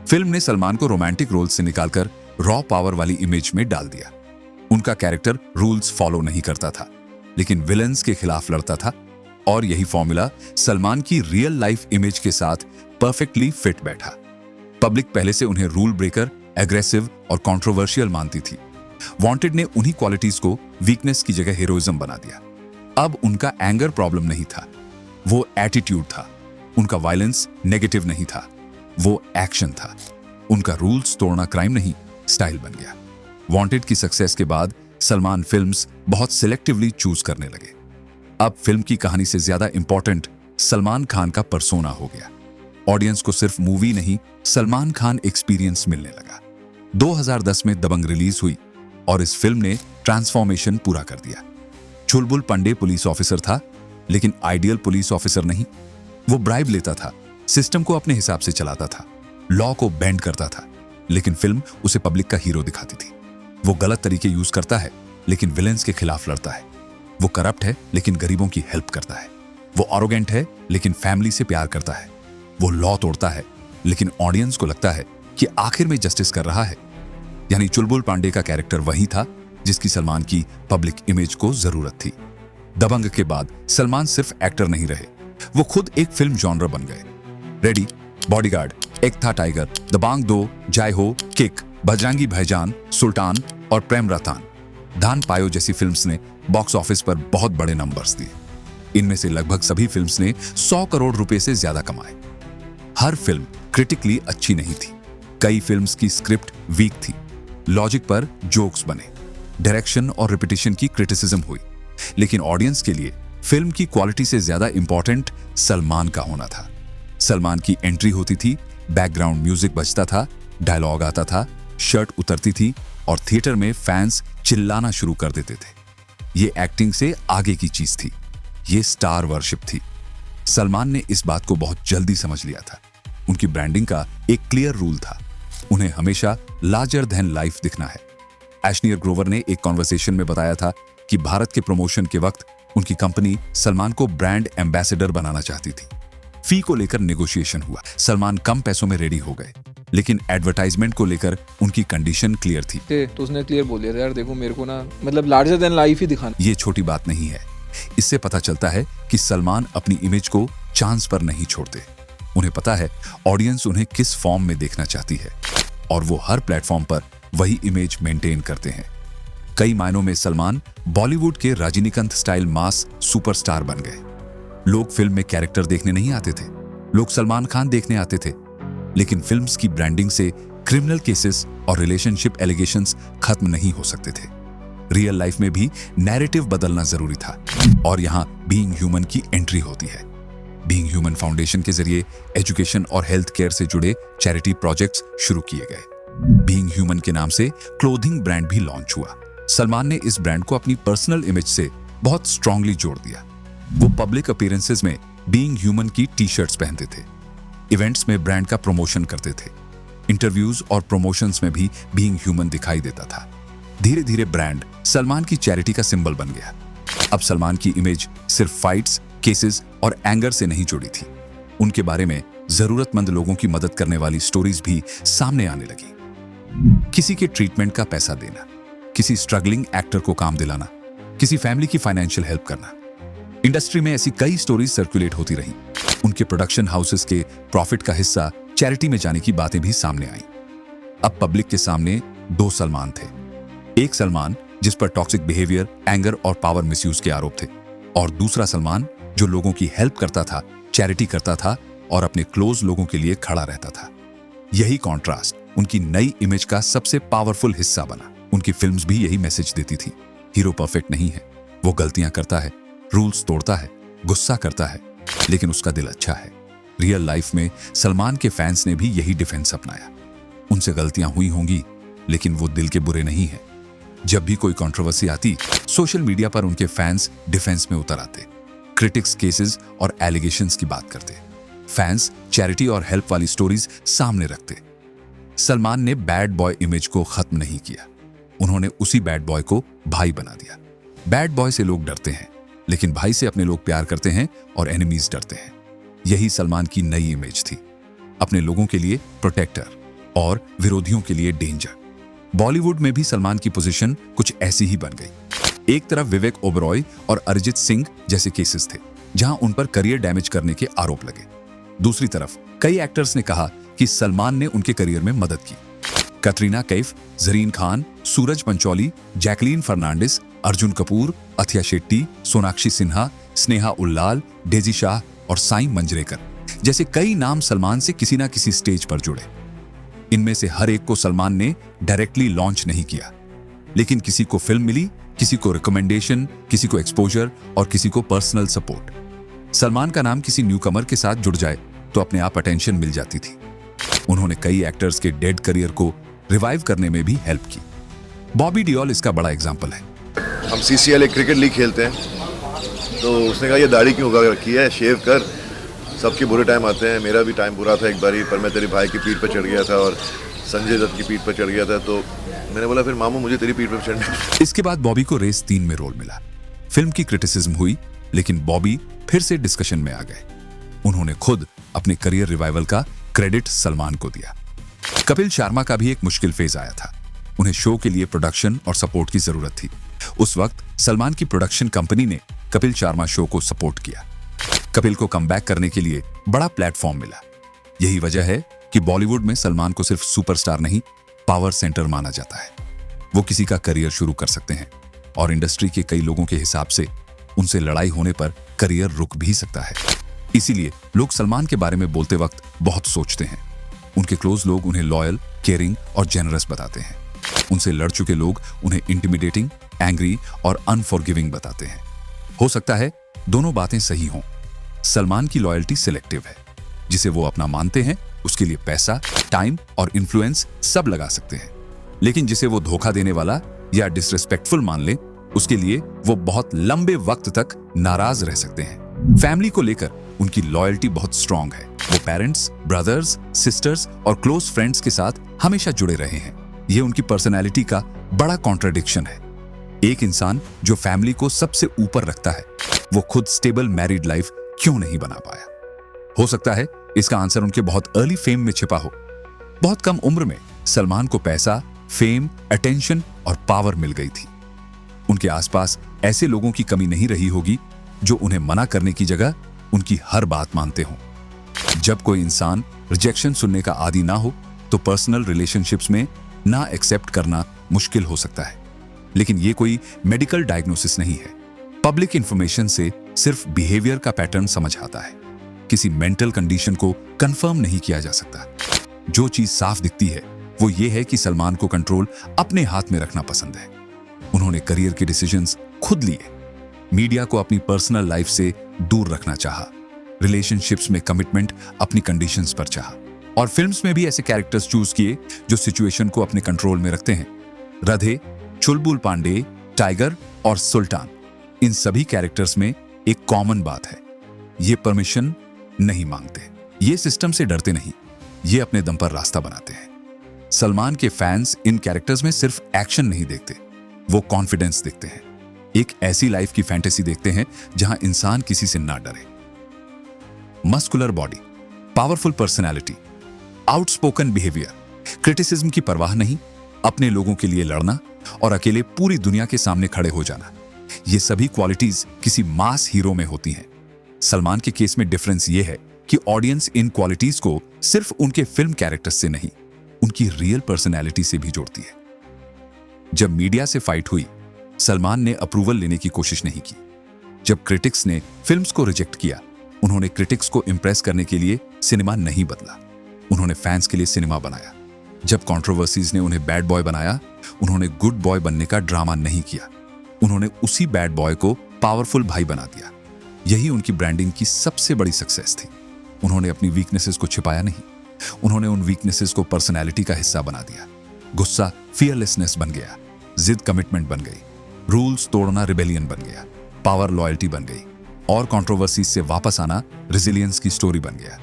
फिल्म ने सलमान को रोमांटिक रोल से निकालकर रॉ पावर वाली इमेज में डाल दिया। उनका कैरेक्टर रूल्स फॉलो नहीं करता था, लेकिन विलन्स के खिलाफ लड़ता था। और यही फॉर्मूला सलमान की रियल लाइफ इमेज के साथ परफेक्टली फिट बैठा। पब्लिक पहले से उन्हें रूल ब्रेकर, एग्रेसिव और कंट्रोवर्शियल मानती थी। वांटेड ने उन्हीं क्वालिटीज को वीकनेस की जगह हीरोइज्म बना दिया। अब उनका एंगर प्रॉब्लम नहीं था, वो एटीट्यूड था। उनका वायलेंस नेगेटिव नहीं था, वो एक्शन था। उनका रूल्स तोड़ना क्राइम नहीं, स्टाइल बन गया। वांटेड की सक्सेस के बाद सलमान फिल्म्स बहुत सिलेक्टिवली चूज करने लगे। अब फिल्म की कहानी से ज्यादा इंपॉर्टेंट सलमान खान का पर्सोना हो गया। ऑडियंस को सिर्फ मूवी नहीं, सलमान खान एक्सपीरियंस मिलने लगा। 2010 में दबंग रिलीज हुई और इस फिल्म ने ट्रांसफॉर्मेशन पूरा कर दिया। चुलबुल पांडे पुलिस ऑफिसर था, लेकिन आइडियल पुलिस ऑफिसर नहीं। वो ब्राइब लेता था, सिस्टम को अपने हिसाब से चलाता था, लॉ को बेंड करता था, लेकिन फिल्म उसे पब्लिक का हीरो दिखाती थी। वो गलत तरीके यूज करता है, लेकिन विलेंस के खिलाफ लड़ता है। वो करप्ट है, लेकिन गरीबों की हेल्प करता है। वो आरोगेंट है, लेकिन फैमिली से प्यार करता है। वो लॉ तोड़ता है, लेकिन ऑडियंस को लगता है कि आखिर में जस्टिस कर रहा है। यानी चुलबुल पांडे का कैरेक्टर वही था जिसकी सलमान की पब्लिक इमेज को जरूरत थी। दबंग के बाद सलमान सिर्फ एक्टर नहीं रहे, वो खुद एक फिल्म जॉनर बन गए। रेडी, बॉडीगार्ड, एक था टाइगर, दबांग 2, जय हो, किक, बजरंगी भाईजान, सुल्तान और प्रेम रतन, धान पायो जैसी फिल्म्स ने बॉक्स ऑफिस पर बहुत बड़े नंबर्स दिए। इनमें से लगभग सभी फिल्म्स ने 100 करोड़ रुपए से ज्यादा कमाए। हर फिल्म क्रिटिकली अच्छी नहीं थी, कई फिल्म्स की स्क्रिप्ट वीक थी, लॉजिक पर जोक्स बने, डायरेक्शन और रिपीटिशन की क्रिटिसिज्म हुई, लेकिन ऑडियंस के लिए फिल्म की क्वालिटी से ज्यादा इंपॉर्टेंट सलमान का होना था। सलमान की एंट्री होती थी, बैकग्राउंड म्यूजिक बजता था, डायलॉग आता था, शर्ट उतरती थी और थिएटर में फैंस चिल्लाना शुरू कर देते थे। ये एक्टिंग से आगे की चीज थी, ये स्टार वर्शिप थी। सलमान ने इस बात को बहुत जल्दी समझ लिया था। उनकी ब्रांडिंग का एक क्लियर रूल था, उन्हें हमेशा लार्जर देन लाइफ दिखना है। एशनियर ग्रोवर ने एक कॉन्वर्सेशन में बताया था कि भारत के प्रमोशन के वक्त उनकी कंपनी सलमान को ब्रांड एम्बेसडर बनाना चाहती थी। फी को लेकर नेगोशिएशन हुआ, सलमान कम पैसों में रेडी हो गए, लेकिन एडवर्टाइजमेंट को लेकर उनकी कंडीशन क्लियर थी। तो उसने क्लियर बोल दिया था, यार देखो मेरे को ना मतलब लार्जर देन लाइफ ही दिखाना। ये छोटी बात नहीं है, इससे पता चलता है कि सलमान अपनी इमेज को चांस पर नहीं छोड़ते। उन्हें पता है ऑडियंस उन्हें किस फॉर्म में देखना चाहती है और वो हर प्लेटफॉर्म पर वही इमेज मेंटेन करते हैं। कई मायनों में सलमान बॉलीवुड के रजनीकांत स्टाइल मास सुपरस्टार बन गए। लोग फिल्म में कैरेक्टर देखने नहीं आते थे, लोग सलमान खान देखने आते थे। लेकिन फिल्म्स की ब्रांडिंग से क्रिमिनल केसेस और रिलेशनशिप एलिगेशंस खत्म नहीं हो सकते थे। रियल लाइफ में भी नैरेटिव बदलना जरूरी था और यहाँ बीइंग ह्यूमन की एंट्री होती है। बीइंग ह्यूमन फाउंडेशन के जरिए एजुकेशन और हेल्थ केयर से जुड़े चैरिटी प्रोजेक्ट्स शुरू किए गए। बीइंग ह्यूमन के नाम से क्लोथिंग ब्रांड भी लॉन्च हुआ। सलमान ने इस ब्रांड को अपनी पर्सनल इमेज से बहुत स्ट्रांगली जोड़ दिया। वो पब्लिक अपीयरेंसेस में बीइंग ह्यूमन की टी-शर्ट्स पहनते थे, इवेंट्स में ब्रांड का प्रमोशन करते थे, इंटरव्यूज और प्रमोशंस में भी बीइंग ह्यूमन दिखाई देता था। धीरे धीरे ब्रांड सलमान की चैरिटी का सिंबल बन गया। अब सलमान की इमेज सिर्फ फाइट्स, केसेस और एंगर से नहीं जुड़ी थी, उनके बारे में जरूरतमंद लोगों की मदद करने वाली स्टोरीज भी सामने आने लगी। किसी के ट्रीटमेंट का पैसा देना, किसी स्ट्रगलिंग एक्टर को काम दिलाना, किसी फैमिली की फाइनेंशियल हेल्प करना। इंडस्ट्री में ऐसी कई स्टोरीज सर्कुलेट होती रही। उनके प्रोडक्शन हाउसेस के प्रॉफिट का हिस्सा चैरिटी में जाने की बातें भी सामने आईं। अब पब्लिक के सामने 2 सलमान थे। एक सलमान जिस पर टॉक्सिक बिहेवियर, एंगर और पावर मिसयूज के आरोप थे, और दूसरा सलमान जो लोगों की हेल्प करता था, चैरिटी करता था और अपने क्लोज लोगों के लिए खड़ा रहता था। यही कॉन्ट्रास्ट उनकी नई इमेज का सबसे पावरफुल हिस्सा बना। उनकी फिल्म्स भी यही मैसेज देती थी, हीरो परफेक्ट नहीं है, वो गलतियां करता है, रूल्स तोड़ता है, गुस्सा करता है, लेकिन उसका दिल अच्छा है। रियल लाइफ में सलमान के फैंस ने भी यही डिफेंस अपनाया। उनसे गलतियां हुई होंगी, लेकिन वो दिल के बुरे नहीं हैं। जब भी कोई कंट्रोवर्सी आती, सोशल मीडिया पर उनके फैंस डिफेंस में उतर आते, क्रिटिक्स, केसेस और एलिगेशंस की बात करते, फैंस चैरिटी और हेल्प वाली स्टोरीज सामने रखते। सलमान ने बैड बॉय इमेज को खत्म नहीं किया, उन्होंने उसी बैड बॉय को भाई बना दिया। बैड बॉय से लोग डरते हैं, लेकिन भाई से अपने लोग प्यार करते हैं और एनिमीज डरते हैं। यही सलमान की नई इमेज थी, अपने लोगों के लिए प्रोटेक्टर और विरोधियों के लिए डेंजर। बॉलीवुड में भी सलमान की पोजीशन कुछ ऐसी ही बन गई। एक तरफ विवेक ओबरॉय और अरिजीत सिंह जैसे केसेस थे, जहां उन पर करियर डैमेज करने के आरोप लगे। दूसरी तरफ कई एक्टर्स ने कहा कि सलमान ने उनके करियर में मदद की। कटरीना कैफ, जरीन खान, सूरज पंचौली, जैकलीन फर्नांडिस, अर्जुन कपूर, अथिया शेट्टी, सोनाक्षी सिन्हा, स्नेहा उल्लाल, डेजी शाह और साई मंजरेकर जैसे कई नाम सलमान से किसी ना किसी स्टेज पर जुड़े। इनमें से हर एक को सलमान ने डायरेक्टली लॉन्च नहीं किया, लेकिन किसी को फिल्म मिली, किसी को रिकमेंडेशन, किसी को एक्सपोजर और किसी को पर्सनल सपोर्ट। सलमान का नाम किसी न्यूकमर के साथ जुड़ जाए तो अपने आप अटेंशन मिल जाती थी। उन्होंने कई एक्टर्स के डेड करियर को रिवाइव करने में भी हेल्प की। बॉबी डियोल इसका बड़ा एग्जाम्पल है। हम CCL एक क्रिकेट लीग खेलते हैं, तो उसने कहा ये दाढ़ी क्यों उगा रखी है, शेव कर, सबके बुरे टाइम आते हैं। मेरा भी टाइम बुरा था एक बारी, पर मैं तेरे भाई की पीठ पर चढ़ गया था और संजय दत्त की पीठ पर चढ़ गया था, तो मैंने बोला फिर मामू मुझे तेरी पीठ पर चढ़ना। इसके बाद बॉबी को रेस 3 में रोल मिला। फिल्म की क्रिटिसिज्म हुई, लेकिन बॉबी फिर से डिस्कशन में आ गए। उन्होंने खुद अपने करियर रिवाइवल का क्रेडिट सलमान को दिया। कपिल शर्मा का भी एक मुश्किल फेज आया था। उन्हें शो के लिए प्रोडक्शन और सपोर्ट की जरूरत थी। उस वक्त सलमान की प्रोडक्शन कंपनी ने कपिल शर्मा शो को सपोर्ट किया। कपिल को कमबैक करने के लिए बड़ा प्लेटफॉर्म मिला। यही वजह है कि बॉलीवुड में सलमान को सिर्फ सुपरस्टार नहीं, पावर सेंटर माना जाता है। वो किसी का करियर शुरू कर सकते हैं और इंडस्ट्री के कई लोगों के हिसाब से उनसे लड़ाई होने पर करियर रुक भी सकता है। इसीलिए लोग सलमान के बारे में बोलते वक्त बहुत सोचते हैं। उनके क्लोज लोग उन्हें लॉयल, केयरिंग और जेनरस बताते हैं। उनसे लड़ चुके लोग उन्हें इंटिमिडेटिंग, एंग्री और अनफॉरगिविंग बताते हैं। हो सकता है दोनों बातें सही हों। सलमान की लॉयल्टी सिलेक्टिव है। जिसे वो अपना मानते हैं उसके लिए पैसा, टाइम और इन्फ्लुएंस सब लगा सकते हैं। लेकिन जिसे वो धोखा देने वाला या डिसरिस्पेक्टफुल मान ले, उसके लिए वो बहुत लंबे वक्त तक नाराज रह सकते हैं। फैमिली को लेकर उनकी लॉयल्टी बहुत स्ट्रांग है। वो पेरेंट्स, ब्रदर्स, सिस्टर्स और क्लोज फ्रेंड्स के साथ हमेशा जुड़े रहे हैं। ये उनकी पर्सनैलिटी का बड़ा कॉन्ट्रडिक्शन है। एक इंसान जो फैमिली को सबसे ऊपर रखता है, वो खुद स्टेबल मैरिड लाइफ क्यों नहीं बना पाया? हो सकता है इसका आंसर उनके बहुत अर्ली फेम में छिपा हो। बहुत कम उम्र में सलमान को पैसा, फेम, अटेंशन और पावर मिल गई थी। उनके आसपास ऐसे लोगों की कमी नहीं रही होगी जो उन्हें मना करने की जगह उनकी हर बात मानते हों। जब कोई इंसान रिजेक्शन सुनने का आदी ना हो तो पर्सनल रिलेशनशिप्स में ना एक्सेप्ट करना मुश्किल हो सकता है। लेकिन ये कोई मेडिकल डायग्नोसिस नहीं है। पब्लिक इंफॉर्मेशन से सिर्फ बिहेवियर का पैटर्न समझ आता है। किसी मेंटल कंडीशन को कंफर्म नहीं किया जा सकता। जो चीज साफ दिखती है वो ये है कि सलमान को कंट्रोल अपने हाथ में रखना पसंद है। उन्होंने करियर के डिसीजंस खुद लिए, मीडिया को अपनी पर्सनल लाइफ से दूर रखना चाहा, रिलेशनशिप्स में कमिटमेंट अपनी कंडीशंस पर चाहा, और फिल्म्स में भी ऐसे कैरेक्टर्स चूज किए जो सिचुएशन को अपने कंट्रोल में रखते हैं। राधे, चुलबुल पांडे, टाइगर और सुल्तान, इन सभी कैरेक्टर्स में एक कॉमन बात है, ये परमिशन नहीं मांगते, ये सिस्टम से डरते नहीं, ये अपने दम पर रास्ता बनाते हैं। सलमान के फैंस इन कैरेक्टर्स में सिर्फ एक्शन नहीं देखते, वो कॉन्फिडेंस देखते हैं। एक ऐसी लाइफ की फैंटेसी देखते हैं जहां इंसान किसी से ना डरे। Muscular body, powerful personality, outspoken behaviour, criticism की परवाह नहीं, अपने लोगों के लिए लड़ना और अकेले पूरी दुनिया के सामने खड़े हो जाना, ये सभी क्वालिटीज किसी मास हीरो में होती हैं। सलमान के केस में डिफरेंस ये है कि ऑडियंस इन क्वालिटीज को सिर्फ उनके फिल्म कैरेक्टर्स से नहीं, उनकी रियल पर्सनैलिटी से भी जोड़ती है। जब मीडिया से फाइट हुई, सलमान ने अप्रूवल लेने की कोशिश नहीं की। जब क्रिटिक्स ने फिल्म्स को रिजेक्ट किया, उन्होंने क्रिटिक्स को इंप्रेस करने के लिए सिनेमा नहीं बदला, उन्होंने फैंस के लिए सिनेमा बनाया। जब कंट्रोवर्सीज ने उन्हें बैड बॉय बनाया, उन्होंने गुड बॉय बनने का ड्रामा नहीं किया, उन्होंने उसी बैड बॉय को पावरफुल भाई बना दिया। यही उनकी ब्रांडिंग की सबसे बड़ी सक्सेस थी। उन्होंने अपनी वीकनेसेस को छिपाया नहीं, उन्होंने उन वीकनेसेस को पर्सनैलिटी का हिस्सा बना दिया। गुस्सा फियरलेसनेस बन गया, जिद कमिटमेंट बन गई, रूल्स तोड़ना रिबेलियन बन गया, पावर लॉयल्टी बन गई, और कंट्रोवर्सीज से वापस आना रेजिलियंस की स्टोरी बन गया।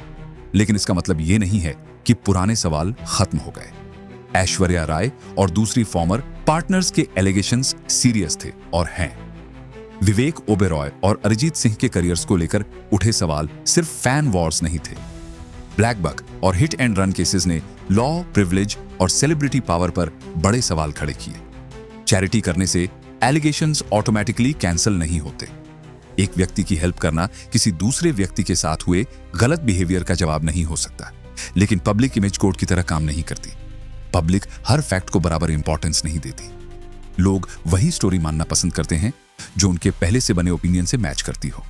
लेकिन इसका मतलब ये नहीं है कि पुराने सवाल खत्म हो गए। ऐश्वर्या राय और दूसरी फॉर्मर पार्टनर्स के एलिगेशंस सीरियस थे और हैं। विवेक ओबेरॉय और अरिजीत सिंह के करियर्स को लेकर उठे सवाल सिर्फ फैन वॉर्स नहीं थे। ब्लैक बक और हिट एंड रन केसेस ने लॉ, प्रिविलेज और सेलिब्रिटी पावर पर बड़े सवाल खड़े किए। चैरिटी करने से एलिगेशंस ऑटोमेटिकली कैंसिल नहीं होते। एक व्यक्ति की हेल्प करना किसी दूसरे व्यक्ति के साथ हुए गलत बिहेवियर का जवाब नहीं हो सकता, लेकिन पब्लिक इमेज कोड की तरह काम नहीं करती। पब्लिक हर फैक्ट को बराबर इंपॉर्टेंस नहीं देती। लोग वही स्टोरी मानना पसंद करते हैं जो उनके पहले से बने ओपिनियन से मैच करती हो।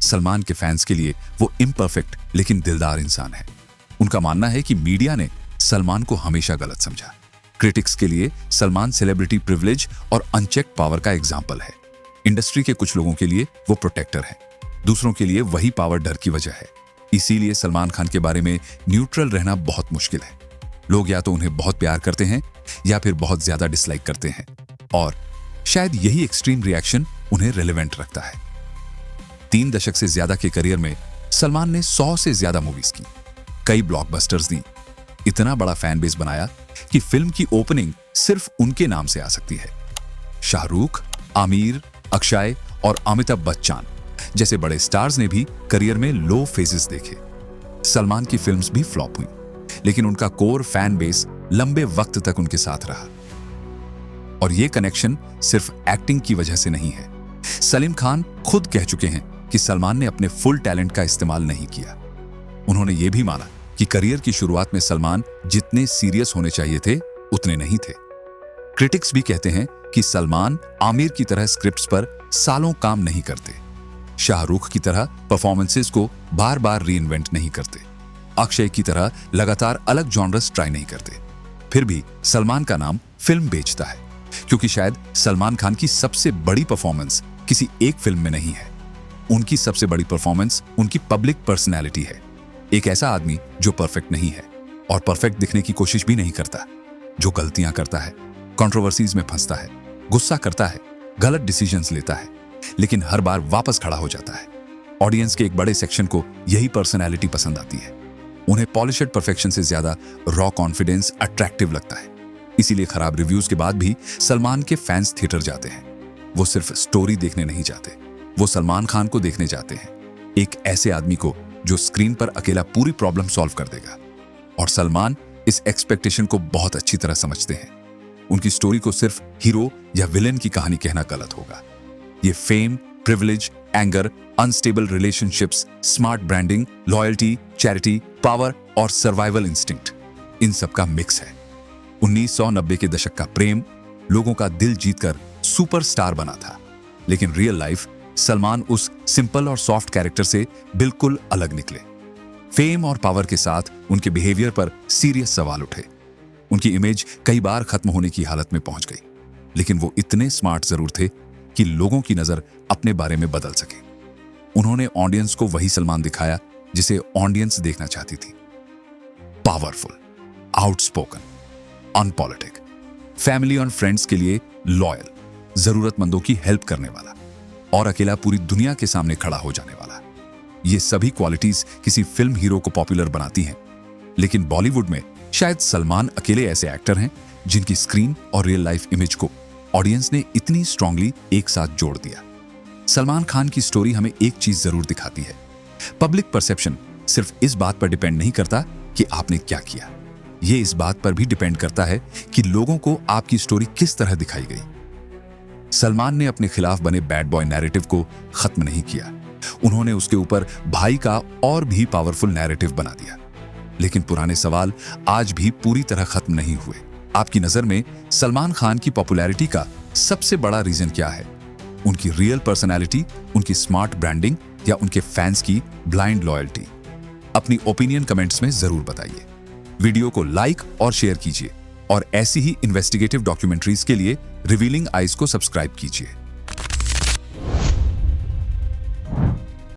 सलमान के फैंस के लिए वो इम्परफेक्ट लेकिन दिलदार इंसान है। उनका मानना है कि मीडिया ने सलमान को हमेशा गलत समझा। क्रिटिक्स के लिए सलमान सेलिब्रिटी प्रिविलेज और अनचेक्ड पावर का एग्जाम्पल है। इंडस्ट्री के कुछ लोगों के लिए वो प्रोटेक्टर है, दूसरों के लिए वही पावर डर की वजह है। इसीलिए सलमान खान के बारे में न्यूट्रल रहना बहुत मुश्किल है। लोग या तो उन्हें बहुत प्यार करते हैं या फिर बहुत ज्यादा डिसलाइक करते हैं, और शायद यही एक्सट्रीम रिएक्शन उन्हें रेलेवेंट रखता है। 3 दशक से ज्यादा के करियर में सलमान ने 100 से ज्यादा मूवीज की, कई ब्लॉकबस्टर्स दी, इतना बड़ा फैन बेस बनाया कि फिल्म की ओपनिंग सिर्फ उनके नाम से आ सकती है। शाहरुख, आमिर, अक्षय और अमिताभ बच्चन जैसे बड़े स्टार्स ने भी करियर में लो फेजेस देखे। सलमान की फिल्म्स भी फ्लॉप हुई, लेकिन उनका कोर फैन बेस लंबे वक्त तक उनके साथ रहा। और ये कनेक्शन सिर्फ एक्टिंग की वजह से नहीं है। सलीम खान खुद कह चुके हैं कि सलमान ने अपने फुल टैलेंट का इस्तेमाल नहीं किया। उन्होंने ये भी माना कि करियर की शुरुआत में सलमान जितने सीरियस होने चाहिए थे उतने नहीं थे। क्रिटिक्स भी कहते हैं कि सलमान आमिर की तरह स्क्रिप्ट्स पर सालों काम नहीं करते, शाहरुख की तरह परफॉर्मेंसेस को बार बार रीइन्वेंट नहीं करते, अक्षय की तरह लगातार अलग जॉनर्स ट्राई नहीं करते। फिर भी सलमान का नाम फिल्म बेचता है, क्योंकि शायद सलमान खान की सबसे बड़ी परफॉर्मेंस किसी एक फिल्म में नहीं है। उनकी सबसे बड़ी परफॉर्मेंस उनकी पब्लिक पर्सनैलिटी है। एक ऐसा आदमी जो परफेक्ट नहीं है और परफेक्ट दिखने की कोशिश भी नहीं करता, जो गलतियां करता है, कंट्रोवर्सीज में फंसता है, गुस्सा करता है, गलत डिसीजंस लेता है, लेकिन हर बार वापस खड़ा हो जाता है। ऑडियंस के एक बड़े सेक्शन को यही पर्सनैलिटी पसंद आती है। उन्हें पॉलिश्ड परफेक्शन से ज्यादा रॉ कॉन्फिडेंस अट्रैक्टिव लगता है। इसीलिए खराब रिव्यूज के बाद भी सलमान के फैंस थिएटर जाते हैं। वो सिर्फ स्टोरी देखने नहीं जाते, वो सलमान खान को देखने जाते हैं, एक ऐसे आदमी को जो स्क्रीन पर अकेला पूरी प्रॉब्लम सॉल्व कर देगा। और सलमान इस एक्सपेक्टेशन को बहुत अच्छी तरह समझते हैं। उनकी स्टोरी को सिर्फ हीरो या विलेन की कहानी कहना गलत होगा। ये fame, privilege, anger, unstable relationships, smart branding, loyalty, charity, power और सर्वाइवल इंस्टिंक्ट, इन सब का मिक्स है। 1990 के दशक का प्रेम लोगों का दिल जीतकर सुपरस्टार बना था, लेकिन रियल लाइफ सलमान उस सिंपल और सॉफ्ट कैरेक्टर से बिल्कुल अलग निकले। फेम और पावर के साथ उनके बिहेवियर पर सीरियस सवाल उठे। उनकी इमेज कई बार खत्म होने की हालत में पहुंच गई, लेकिन वो इतने स्मार्ट जरूर थे कि लोगों की नजर अपने बारे में बदल सके। उन्होंने ऑडियंस को वही सलमान दिखाया जिसे ऑडियंस देखना चाहती थी। पावरफुल, आउटस्पोकन, अनपॉलिटिक, फैमिली और फ्रेंड्स के लिए लॉयल, जरूरतमंदों की हेल्प करने वाला और अकेला पूरी दुनिया के सामने खड़ा हो जाने वाला। ये सभी क्वालिटीज किसी फिल्म हीरो को पॉपुलर बनाती हैं, लेकिन बॉलीवुड में शायद सलमान अकेले ऐसे एक्टर हैं जिनकी स्क्रीन और रियल लाइफ इमेज को ऑडियंस ने इतनी स्ट्रांगली एक साथ जोड़ दिया। सलमान खान की स्टोरी हमें एक चीज जरूर दिखाती है, पब्लिक परसेप्शन सिर्फ इस बात पर डिपेंड नहीं करता कि आपने क्या किया, ये इस बात पर भी डिपेंड करता है कि लोगों को आपकी स्टोरी किस तरह दिखाई गई। सलमान ने अपने खिलाफ बने बैड बॉय नैरेटिव को खत्म नहीं किया, उन्होंने उसके ऊपर भाई का और भी पावरफुल नैरेटिव बना दिया। लेकिन पुराने सवाल आज भी पूरी तरह खत्म नहीं हुए। आपकी नजर में सलमान खान की पॉपुलैरिटी का सबसे बड़ा रीजन क्या है? उनकी रियल पर्सनैलिटी, उनकी स्मार्ट ब्रांडिंग या उनके फैंस की ब्लाइंड लॉयल्टी? अपनी ओपिनियन कमेंट्स में जरूर बताइए। वीडियो को लाइक और शेयर कीजिए और ऐसी ही इन्वेस्टिगेटिव डॉक्यूमेंट्रीज के लिए रिवीलिंग आइज को सब्सक्राइब कीजिए।